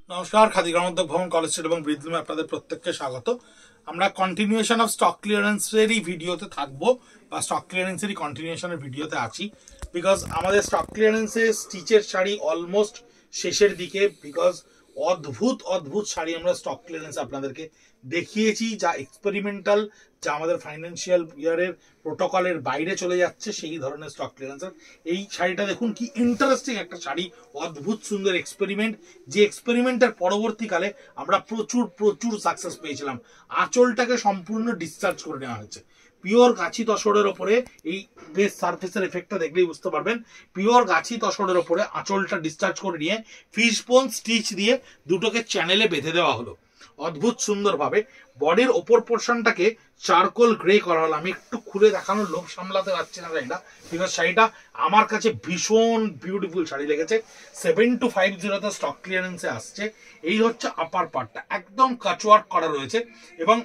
নমস্কার, খাদি গ্রামোদ্যোগ ভবন, college street এবং ব্রিজলুমে আপনাদের প্রত্যেককে স্বাগত। আমরা কন্টিনিউশন অফ স্টক ক্লিয়ারেন্সেরই ভিডিওতে থাকবো বা স্টক ক্লিয়ারেন্সেরই কন্টিনিউশনের ভিডিওতে আছি। বিকজ আমাদের স্টক ক্লিয়ারেন্সে স্টিচের শাড়ি অলমোস্ট শেষের দিকে। বিকজ অদ্ভুত অদ্ভুত শাড়ি আমরা স্টক ক্লিয়ারেন্স আপনাদেরকে দেখিয়েছি, যা এক্সপেরিমেন্টাল, যা আমাদের ফাইন্যান্সিয়াল ইয়ারের প্রোটোকলের বাইরে চলে যাচ্ছে, সেই ধরনের স্টক ক্লিয়ারেন্সের। এই শাড়িটা দেখুন, কি ইন্টারেস্টিং একটা শাড়ি, অদ্ভুত সুন্দর এক্সপেরিমেন্ট, যে এক্সপেরিমেন্টের পরবর্তীকালে আমরা প্রচুর প্রচুর সাকসেস পেয়েছিলাম। আঁচলটাকে সম্পূর্ণ ডিসচার্জ করে নেওয়া হয়েছে পিওর গাছি তসরের ওপরে। এই বেস সারফেসের এফেক্টটা দেখলেই বুঝতে পারবেন। পিওর গাছি তসরের ওপরে আঁচলটা ডিসচার্জ করে নিয়ে ফিশবোন স্টিচ দিয়ে দুটোকে চ্যানেলে বেঁধে দেওয়া হলো অদ্ভুত সুন্দরভাবে। বডির ওপর পোর্শনটাকে চারকোল গ্রে করা হলো। আমি একটু খুলে দেখানোর লোভ সামলাতে পারছি না শাড়িটা, বিকজ শাড়িটা আমার কাছে ভীষণ বিউটিফুল শাড়ি লেগেছে। 7250 স্টক ক্লিয়ারেন্সে আসছে। এই হচ্ছে আপার পার্টটা, একদম কাচওয়ার্ক করা রয়েছে। এবং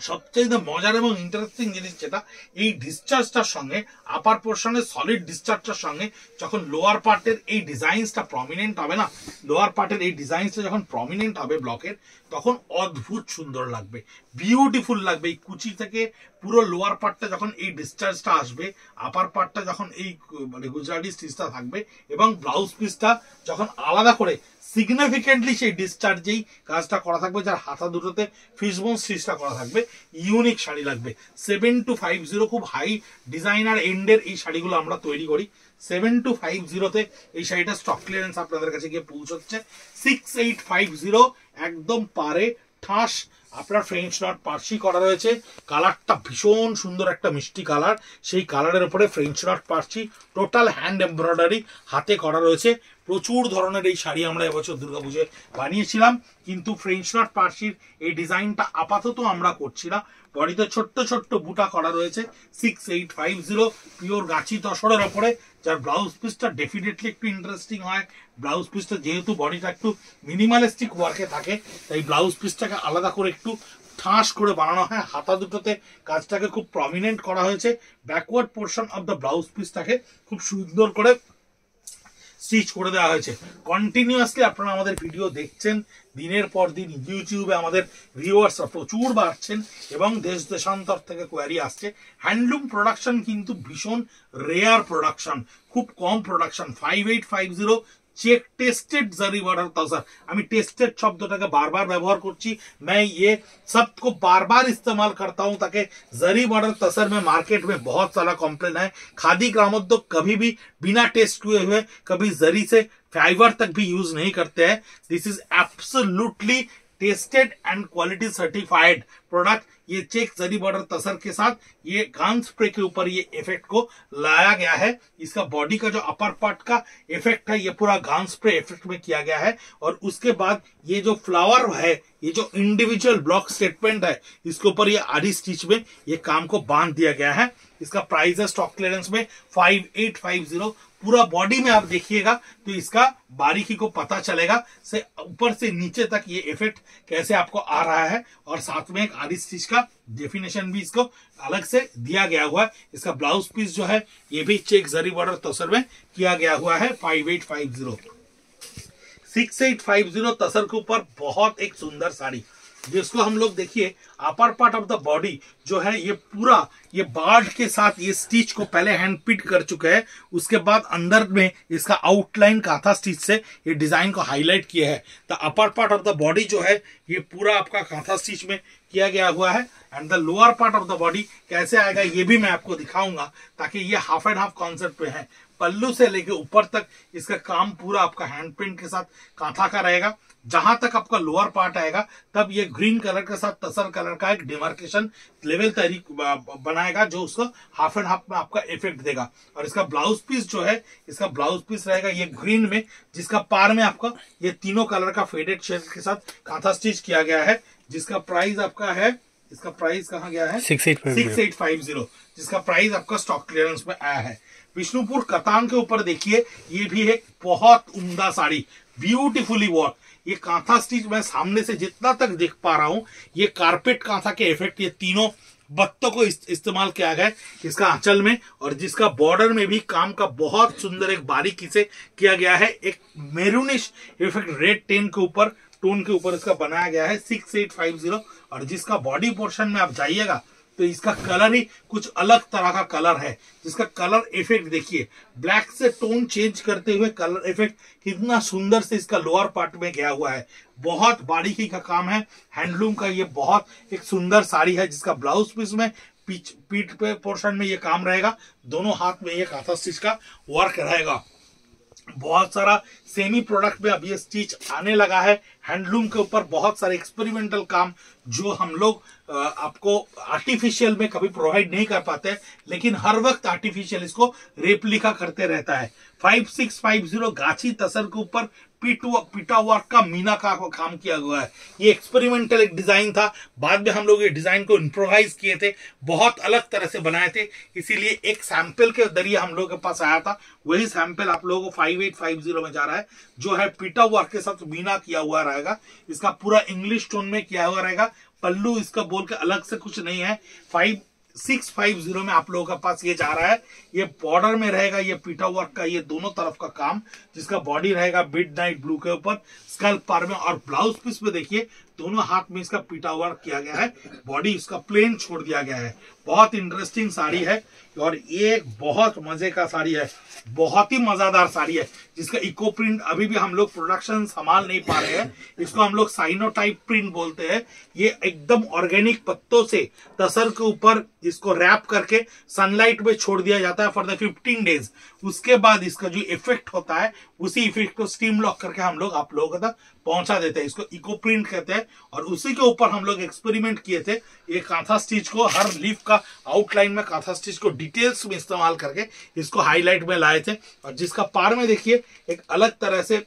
সবচেয়ে মজার এবং ইন্টারেস্টিং জিনিস যেটা, এই ডিসচার্জটার সঙ্গে আপার পোর্শনের সলিড ডিসচার্জটার সঙ্গে যখন লোয়ার পার্টের এই ডিজাইনসটা প্রমিনেন্ট হবে না, লোয়ার পার্টের এই ডিজাইনসটা যখন প্রমিনেন্ট হবে ব্লকের, তখন অদ্ভুত সুন্দর লাগবে, বিউটিফুল লাগবে। এই কুচি থেকে পুরো লোয়ার পার্টটা যখন এই ডিসচার্জটা আসবে, আপার পার্টটা যখন এই মানে গুজরাটি স্টিচটা থাকবে, এবং ব্লাউজ পিসটা যখন আলাদা করে সিগনিফিকেন্টলি সেই ডিসচার্জেই কাজটা করা থাকবে, যার হাতা দুটোতে ফিশবোন স্টিচটা করা থাকবে, ইউনিক শাড়ি লাগবে। 7250 খুব হাই ডিজাইনার এন্ডের এই শাড়িগুলো আমরা তৈরি করি। 7250-তে এই শাড়িটা স্টক ক্লিয়ারেন্স আপনাদের কাছে গিয়ে পৌঁছচ্ছে। 6850 একদম পারে ঠাস আপনার ফ্রেঞ্চ নট পার্সি করা রয়েছে। কালারটা ভীষণ সুন্দর, একটা মিষ্টি কালার। সেই কালারের উপরে French knot Parsi, total hand embroidery হাতে করা রয়েছে। প্রচুর ধরনের এই শাড়ি আমরা এবছর দুর্গাপুজোয় বানিয়েছিলাম, কিন্তু ফ্রেঞ্চ নট পার্সির এই ডিজাইনটা আপাতত আমরা করছি না। বডিতে ছোট্ট ছোট্ট বুটা করা রয়েছে। 6850 পিওর গাছি তসরের ওপরে, যার ব্লাউজ পিসটা ডেফিনেটলি একটু ইন্টারেস্টিং হয়। ব্লাউজ পিসটা যেহেতু বডিটা একটু মিনিমালিস্টিক ওয়ার্কে থাকে, তাই ব্লাউজ পিসটাকে আলাদা করে একটু ঠাস করে বানানো হয়। হাতা দুটোতে কাজটাকে খুব প্রমিনেন্ট করা হয়েছে। Backward portion of the blouse পিসটাকে খুব সুন্দর করে স্টিচ করে দেওয়া হয়েছে। কন্টিনিউয়াসলি আপনারা আমাদের ভিডিও দেখছেন, দিনের পর দিন ইউটিউবে আমাদের ভিউয়ার্সরা প্রচুর বাড়ছেন এবং দেশ দেশান্তর থেকে কোয়ারি আসছে। হ্যান্ডলুম প্রোডাকশন কিন্তু ভীষণ রেয়ার প্রোডাকশন, খুব কম প্রোডাকশন। 5850 চেক टेस्टेड जरी बॉर्डर तसर। আমি टेस्टेड শব্দটাকে বারবার ব্যবহার করছি। मैं ये शब्द को बार बार इस्तेमाल करता हूं ताकि जरी बॉर्डर तसर में मार्केट में बहुत सारा कंप्लेन है। खादी ग्रामोद्योग कभी भी बिना टेस्ट हुए हुए कभी जरी से फाइबर तक भी यूज नहीं करते हैं। This is absolutely tested and quality certified product. ये चेक जरी बॉर्डर तसर के साथ ये गान स्प्रे के ऊपर ये इफेक्ट को लाया गया है। इसका बॉडी का जो अपर पार्ट का इफेक्ट है, ये पूरा गान स्प्रे इफेक्ट में किया गया है। और उसके बाद ये जो फ्लावर है, ये जो इंडिविजुअल ब्लॉक स्टेटमेंट है, इसके ऊपर ये आरी स्टिच में ये काम को बांध दिया गया है। इसका प्राइस है स्टॉक क्लियरेंस में 5850। पूरा बॉडी में आप देखिएगा तो इसका बारीकी को पता चलेगा, से ऊपर से नीचे तक ये इफेक्ट कैसे आपको आ रहा है। और साथ में एक आरी स्टिच का डेफिनेशन भी इसको अलग से दिया गया हुआ है। इसका ब्लाउज पीस जो है ये भी चेक जरी बॉर्डर तसर में किया गया हुआ है। 5850 6850 तसर के ऊपर बहुत एक सुंदर साड़ी, जिसको हम लोग देखिए upper part of the body जो है ये पूरा ये बार्ड के साथ ये स्टिच को पहले हैंड पिट कर चुका है। उसके बाद अंदर में इसका आउटलाइन काथा स्टिच से ये डिजाइन को हाईलाइट किया है। The upper part of the body जो है ये पूरा आपका काथा स्टिच में किया गया हुआ है। And the lower part of the body कैसे आएगा ये भी मैं आपको दिखाऊंगा, ताकि ये हाफ एंड हाफ कॉन्सेप्ट पे है। पल्लू से लेके ऊपर तक इसका काम पूरा आपका हैंड प्रिंट के साथ कांथा का रहेगा। जहां तक आपका लोअर पार्ट आएगा, तब ये ग्रीन कलर के साथ तसर कलर का एक डिमार्केशन लेवल बनाएगा, जो उसको हाफ एंड हाफ में आपका इफेक्ट देगा। और इसका ब्लाउज पीस जो है, इसका ब्लाउज पीस रहेगा ये ग्रीन में, जिसका पार में आपका ये तीनों कलर का फेडेड शेड के साथ कांथा स्टिच किया गया है, जिसका प्राइस आपका है इसका प्राइस कहाँ गया है 6850, जिसका प्राइस आपका स्टॉक क्लियरेंस में आया है। विष्णुपुर कतान के ऊपर देखिए, ये भी एक बहुत उम्दा साड़ी, ब्यूटीफुली वर्क। ये कांथा स्टिच मैं सामने से जितना तक देख पा रहा हूं, ये कारपेट कांथा के इफेक्ट ये तीनों बत्तों को इस्तेमाल किया गया है इसका आंचल में, और जिसका बॉर्डर में भी काम का बहुत सुंदर एक बारीकी से किया गया है। एक मेरूनिश इफेक्ट रेड टोन के ऊपर इसका बनाया गया है 6850। और जिसका बॉडी पोर्शन में आप जाइएगा तो इसका कलर ही कुछ अलग तरह का कलर है, जिसका कलर इफेक्ट देखिए, ब्लैक से टोन चेंज करते हुए कलर इफेक्ट कितना सुंदर से इसका लोअर पार्ट में गया हुआ है। बहुत बारीकी का काम है, हैंडलूम का ये बहुत एक सुंदर साड़ी है, जिसका ब्लाउज पीस में पीठ पे पोर्शन में ये काम रहेगा, दोनों हाथ में ये कांथा स्टिच का वर्क रहेगा। बहुत सारा सेमी प्रोडक्ट में अब ये स्टिच आने लगा है। हैंडलूम के ऊपर बहुत सारे एक्सपेरिमेंटल काम जो हम लोग आपको आर्टिफिशियल में कभी प्रोवाइड नहीं कर पाते, लेकिन हर वक्त आर्टिफिशियल इसको रेप्लिका करते रहता है। 5650 गाछी तसर के ऊपर पीटा वर्क का मीना का काम किया हुआ है। ये एक्सपेरिमेंटल एक डिजाइन था, बाद में हम लोग ये डिजाइन को इम्प्रोवाइज किए थे, बहुत अलग तरह से बनाए थे, इसीलिए एक सैंपल के जरिए हम लोग के पास आया था। वही सैंपल आप लोगों को 5850 में जा रहा है, जो है पीटा वर्क के साथ मीना किया हुआ रहेगा। इसका पूरा इंग्लिश टोन में किया हुआ रहेगा, पल्लू इसका बोल के अलग से कुछ नहीं है। 5650 में आप लोगों के पास ये जा रहा है। ये बॉर्डर में रहेगा ये पीटा वर्क का ये दोनों तरफ का काम, जिसका बॉडी रहेगा मिडनाइट ब्लू के ऊपर स्कल्प पार में, और ब्लाउज पीस में देखिए दोनों हाथ में इसका पीटा वर्क किया गया है, बॉडी इसका प्लेन छोड़ दिया गया है। बहुत इंटरेस्टिंग साड़ी है और ये एक बहुत मजे का साड़ी है, बहुत ही मजेदार साड़ी है, जिसका इको प्रिंट अभी भी हम लोग प्रोडक्शन संभाल नहीं पा रहे हैं। इसको हम लोग साइनोटाइप प्रिंट बोलते हैं। ये एकदम ऑर्गेनिक पत्तों से तसर के ऊपर इसको रैप करके सनलाइट में छोड़ दिया जाता है फॉर द 15 डेज। उसके बाद इसका जो इफेक्ट होता है उसी इफेक्ट को स्टीम लॉक करके हम लोग आप लोगों तक पहुंचा देते हैं। इसको इको प्रिंट कहते हैं, और उसी के ऊपर हम लोग एक्सपेरिमेंट किए थे। ये कांथा स्टिच को हर लीफ का आउटलाइन में कांथा स्टिच को डिटेल्स में इस्तेमाल करके इसको हाईलाइट में लाए थे, और जिसका पार में देखिए एक अलग तरह से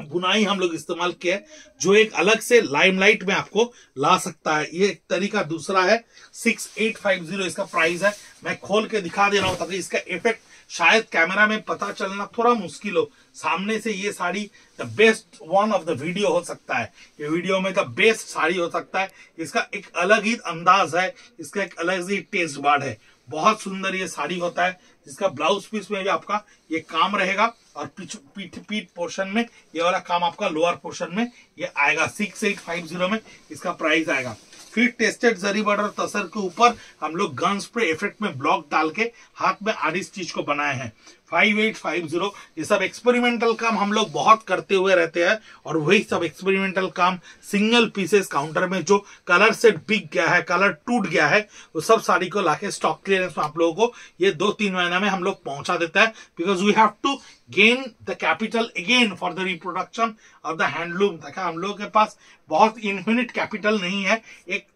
बुनाई हम लोग इस्तेमाल किया है, जो एक अलग से लाइमलाइट में आपको ला सकता है। ये एक तरीका दूसरा है। 6850 इसका प्राइस है। मैं खोल के दिखा दे रहा हूं ताकि इसका इफेक्ट शायद कैमरा में पता चलना थोड़ा मुश्किल हो। सामने से ये sari the best one of the video हो सकता है, ये वीडियो में द बेस्ट साड़ी हो सकता है। इसका एक अलग ही अंदाज है, इसका एक अलग ही टेस्ट बार्ड है। बहुत सुंदर ये साड़ी होता है, जिसका ब्लाउज पीस में भी आपका ये काम रहेगा, और पीठ पोर्शन में ये वाला काम आपका लोअर पोर्शन में ये आएगा। 6850 में इसका प्राइस आएगा। फिर टेस्टेड जरी बॉर्डर तसर के ऊपर हम लोग गन स्प्रे इफेक्ट में ब्लॉक डाल के हाथ में आड़ी स्टिच को बनाए हैं। 5850 ये सब एक्सपेरिमेंटल काम हम लोग बहुत करते हुए रहते हैं, और वही सब एक्सपेरिमेंटल काम सिंगल पीसेस काउंटर में जो कलर से बिक गया है, कलर टूट गया है, वो सब साड़ी को लाके स्टॉक क्लियरेंस में आप लोगों को ये 2-3 महीना में हम लोग पहुंचा देता है। Because we have to gain the capital again for the reproduction of the handloom. देखा हम लोग के पास बहुत इन्फिनिट कैपिटल नहीं है, एक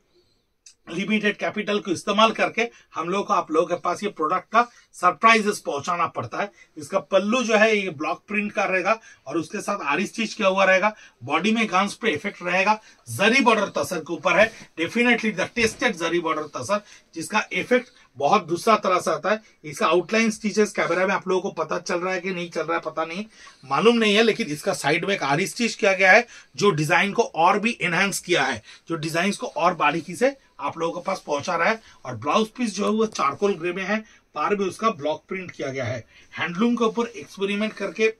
लिमिटेड कैपिटल को इस्तेमाल करके हम लोग को आप लोगों के पास ये प्रोडक्ट का सरप्राइजेस पहुंचाना पड़ता है। इसका पल्लू जो है ये ब्लॉक प्रिंट का रहेगा, और उसके साथ आरी स्टिच किया हुआ रहेगा। बॉडी में गन स्प्रे इफेक्ट रहेगा। जरी बॉर्डर तसर के ऊपर है, डेफिनेटली द टेस्टेड जरी बॉर्डर तसर, जिसका इफेक्ट बहुत दूसरा तरह से आता है। इसका आउटलाइन स्टिचेस कैमरा में आप लोगों को पता चल रहा है कि नहीं चल रहा है पता नहीं, मालूम नहीं है, लेकिन इसका साइड में एक आरी स्टिच किया गया है, जो डिजाइन को और भी एनहांस किया है, जो डिजाइन को और बारीकी से आप लोगों के पास पहुंचा रहा है। और ब्लाउज पीस जो है वो चारकोल ग्रे में है, पार में उसका ब्लॉक प्रिंट किया गया है। हैंडलूम के ऊपर एक्सपेरिमेंट करके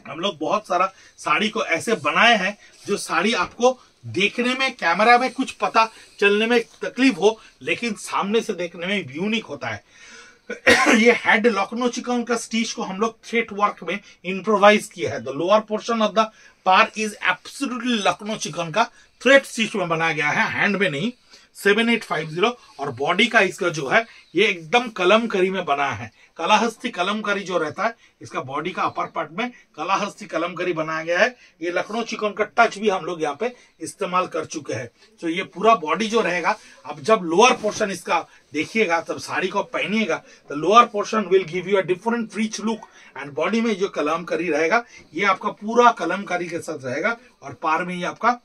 हम लोग बहुत सारा साड़ी को ऐसे बनाए हैं जो साड़ी आपको देखने में कैमरा में कुछ पता चलने में तकलीफ हो, लेकिन सामने से देखने में यूनिक होता है। ये हेड लखनऊ चिकन का स्टिच को हम लोग थ्रेड वर्क में इम्प्रोवाइज किया है। The lower portion of the par is absolutely Lucknow chikan का थ्रेड स्टिच में बनाया गया है, हैंड में नहीं। 7850 और बॉडी का इसका जो है ये एकदम कलमकारी में बना है। कलाहस्ती कलमकारी जो रहता है, इसका बॉडी का अपर पार्ट में कलाहस्ती कलमकारी बनाया गया है। ये लखनऊ चिकन का टच भी हम लोग यहाँ पे इस्तेमाल कर चुके हैं। तो ये पूरा बॉडी जो रहेगा, अब जब लोअर पोर्शन इसका देखिएगा तब साड़ी को पहनिएगा तो lower portion will give you a different rich look, and body में जो कलमकारी रहेगा ये आपका पूरा कलमकारी के साथ रहेगा, और पार में ये आपका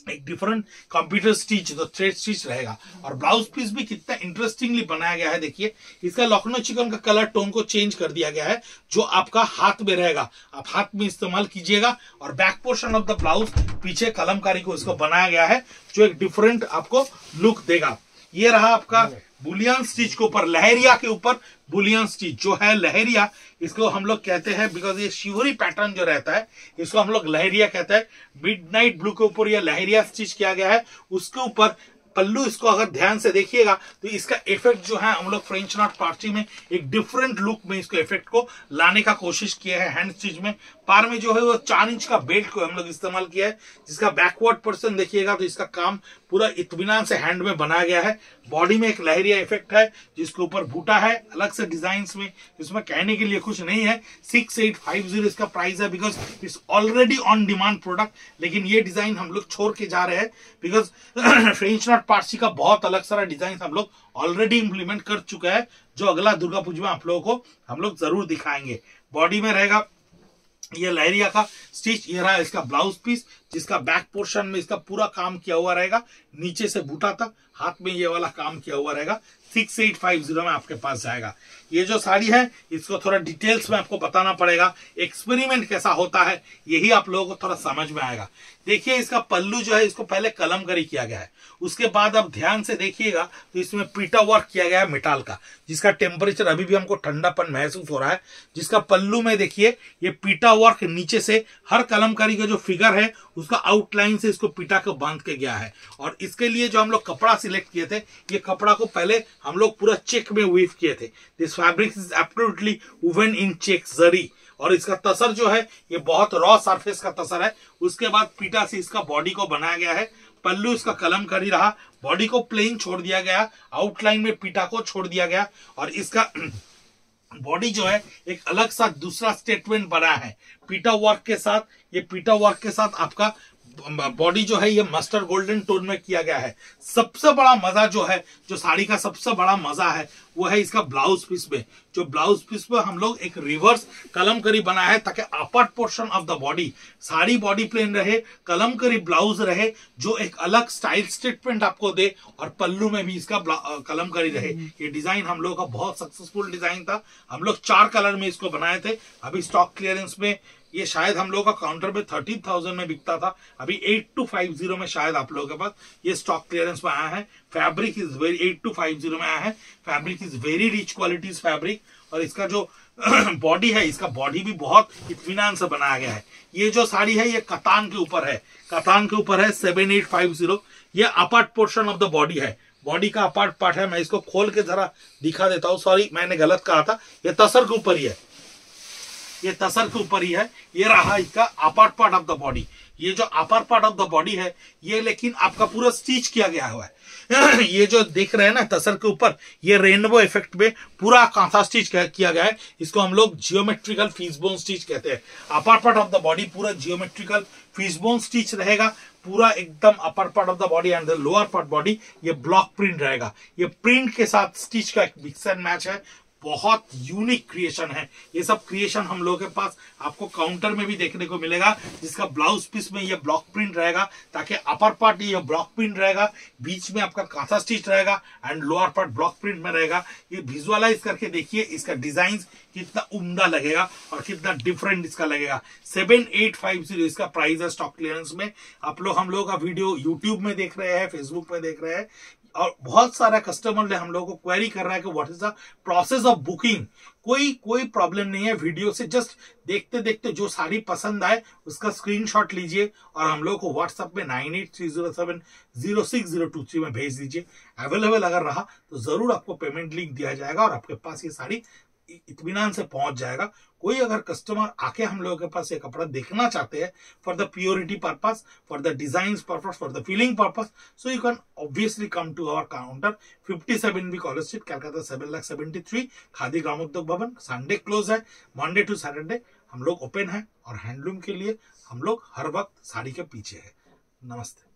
एक डिफरेंट कंप्यूटर स्टिच तो थ्रेड स्टिच रहेगा। और ब्लाउज पीस भी कितना इंटरेस्टिंगली बनाया गया है, देखिए इसका लखनऊ चिकन का कलर टोन को चेंज कर दिया गया है, जो आपका हाथ में रहेगा, आप हाथ में इस्तेमाल कीजिएगा। और back portion of the blouse पीछे कलमकारी को इसको बनाया गया है, जो एक डिफरेंट आपको लुक देगा। ये रहा आपका बुलियन स्टिच के ऊपर, लहरिया के ऊपर बुलियन स्टिच जो है लहरिया, इसको हम लोग कहते हैं बिकॉज ये शिवरी पैटर्न जो रहता है इसको हम लोग लहरिया कहते हैं। मिडनाइट ब्लू के ऊपर ये लहरिया स्टिच किया गया है, उसके ऊपर पल्लू, इसको अगर ध्यान से देखिएगा तो इसका इफेक्ट जो है हम लोग फ्रेंच नॉट पार्टी में एक डिफरेंट लुक में इसको इफेक्ट को लाने का कोशिश किया है हैंड स्टिच में। पार में जो है वो 4 इंच का बेल्ट को हम लोग इस्तेमाल किया है, जिसका बैकवर्ड पर्सन देखिएगा तो इसका काम पूरा इत्मीनान से हैंड में बनाया गया है। बॉडी में एक लहरिया इफेक्ट है, जिसके ऊपर बूटा है अलग से डिजाइन में, इसमें कहने के लिए कुछ नहीं है। 6850 इसका प्राइस है because it's already on demand product, लेकिन ये डिजाइन हम लोग छोड़ के जा रहे हैं बिकॉज फ्रेंच नॉट पार्सी का बहुत अलग सारा डिजाइन हम लोग ऑलरेडी इंप्लीमेंट कर चुका है, जो अगला दुर्गा पूजा में आप लोगों को हम लोग जरूर दिखाएंगे। बॉडी में रहेगा ये लहरिया का स्टिच, ये रहा इसका ब्लाउज पीस, जिसका बैक पोर्शन में इसका पूरा काम किया हुआ रहेगा, नीचे से बूटा तक हाथ में ये वाला काम किया हुआ रहेगा। 6850 में आपके पास जाएगा। ये जो साड़ी है इसको थोड़ा डिटेल्स में आपको बताना पड़ेगा, एक्सपेरिमेंट कैसा होता है यही आप लोगों को थोड़ा समझ में आएगा। देखिए इसका पल्लू जो है इसको पहले कलमकारी किया गया है, उसके बाद आप ध्यान से देखिएगा तो इसमें पीटा वर्क किया गया है मेटाल का, जिसका टेम्परेचर अभी भी हमको ठंडापन महसूस हो रहा है। जिसका पल्लू में देखिए ये पीटा वर्क नीचे से हर कलमकारी का जो फिगर है उसका आउटलाइन से इसको पीटा को बांध के गया है। और इसके लिए जो हम लोग कपड़ा सिलेक्ट किए थे, ये कपड़ा को पहले हम लोग पूरा चेक में वीव किए थे। This fabric is absolutely woven in check जरी, और इसका तसर जो है ये बहुत रॉ सरफेस का तसर है। उसके बाद पीटा से इसका बॉडी को बनाया गया है, पल्लू इसका कलमकारी रहा, बॉडी को प्लेन छोड़ दिया गया, आउटलाइन में पीटा को छोड़ दिया गया। और इसका बॉडी जो है एक अलग सा दूसरा स्टेटमेंट बना है पीटा वर्क के साथ। ये पीटा वर्क के साथ आपका बॉडी जो है ये मस्टर्ड गोल्डन टोन में किया गया है। सबसे बड़ा मजा जो है, जो साड़ी का सबसे बड़ा मजा है वो है इसका ब्लाउज पीस में। जो ब्लाउज पीस में हम लोग एक रिवर्स कलमकारी बनाया है ताकि upper portion of the body, sari body plain रहे, कलमकारी ब्लाउज रहे, जो एक अलग स्टाइल स्टेटमेंट आपको दे, और पल्लू में भी इसका कलमकारी रहे। ये डिजाइन हम लोग का बहुत सक्सेसफुल डिजाइन था। हम लोग 4 कलर में इसको बनाए थे। अभी स्टॉक क्लियरेंस में ये शायद हम लोग का काउंटर में 13,000 में बिकता था, अभी 8250 में शायद आप लोगों के पास ये स्टॉक क्लियरेंस में आया है। फैब्रिक इज वेरी 8250 में आया है। Fabric is very rich qualities fabric, और इसका जो बॉडी है, इसका बॉडी भी बहुत इत्मीनान से बनाया गया है। ये जो साड़ी है ये कतान के ऊपर है, कतान के ऊपर है 7850। ये apart portion of the body है, बॉडी का अपार्ट पार्ट है। मैं इसको खोल के जरा दिखा देता हूँ, सॉरी मैंने गलत कहा था, ये तसर के ऊपर ही है, ये तसर के ऊपर ही है। ये रहा इसका upper part of the body. ये जो upper part of the body है ये लेकिन आपका पूरा स्टिच किया गया हुआ है। ये जो देख रहे हैं ना तसर के ऊपर, ये रेनबो इफेक्ट में पूरा कांथा स्टिच किया गया है। इसको हम लोग जियोमेट्रिकल फिशबोन स्टिच कहते हैं। Upper part of the body पूरा जियोमेट्रिकल फिशबोन स्टिच रहेगा, पूरा एकदम upper part of the body and the lower part body ये ब्लॉक प्रिंट रहेगा। ये प्रिंट के साथ स्टिच का एक मिक्स एंड मैच है, बहुत यूनिक क्रिएशन है। ये सब क्रिएशन हम लोगों के पास आपको काउंटर में भी देखने को मिलेगा, जिसका ब्लाउज पीस में ये ब्लॉक प्रिंट रहेगा, ताकि अपर पार्ट ये ब्लॉक प्रिंट रहेगा, बीच में आपका कांथा स्टिच रहेगा and lower part block print में रहेगा। ये विजुअलाइज करके देखिए इसका डिजाइन कितना उम्दा लगेगा और कितना डिफरेंट इसका लगेगा। 7850 इसका प्राइस है स्टॉक क्लियरेंस में। आप लोग हम लोग का वीडियो यूट्यूब में देख रहे हैं, फेसबुक में देख रहे हैं, और बहुत सारा कस्टमर ने हम लोगों को क्वेरी कर रहा है कि what is the process of booking. कोई प्रॉब्लम नहीं है, वीडियो से जस्ट देखते देखते जो साड़ी पसंद आए उसका स्क्रीनशॉट लीजिए और हम लोग को व्हाट्सएप में 9830706023 में भेज दीजिए। अवेलेबल अगर रहा तो जरूर आपको पेमेंट लिंक दिया जाएगा और आपके पास ये साड़ी इत्मीनान से पहुंच जाएगा। कोई अगर कस्टमर आके हम लोगों के पास ये कपड़ा देखना चाहते हैं for the purity purpose, for the design purpose, for the feeling purpose, so you can obviously come to our counter 57 B college street, Calcutta 7,73,000, Khadi Gramodyog Bhavan. Sunday close है, मंडे टू सैटरडे हम लोग ओपन है, और हैंडलूम के लिए हम लोग हर वक्त साड़ी के पीछे है। नमस्ते।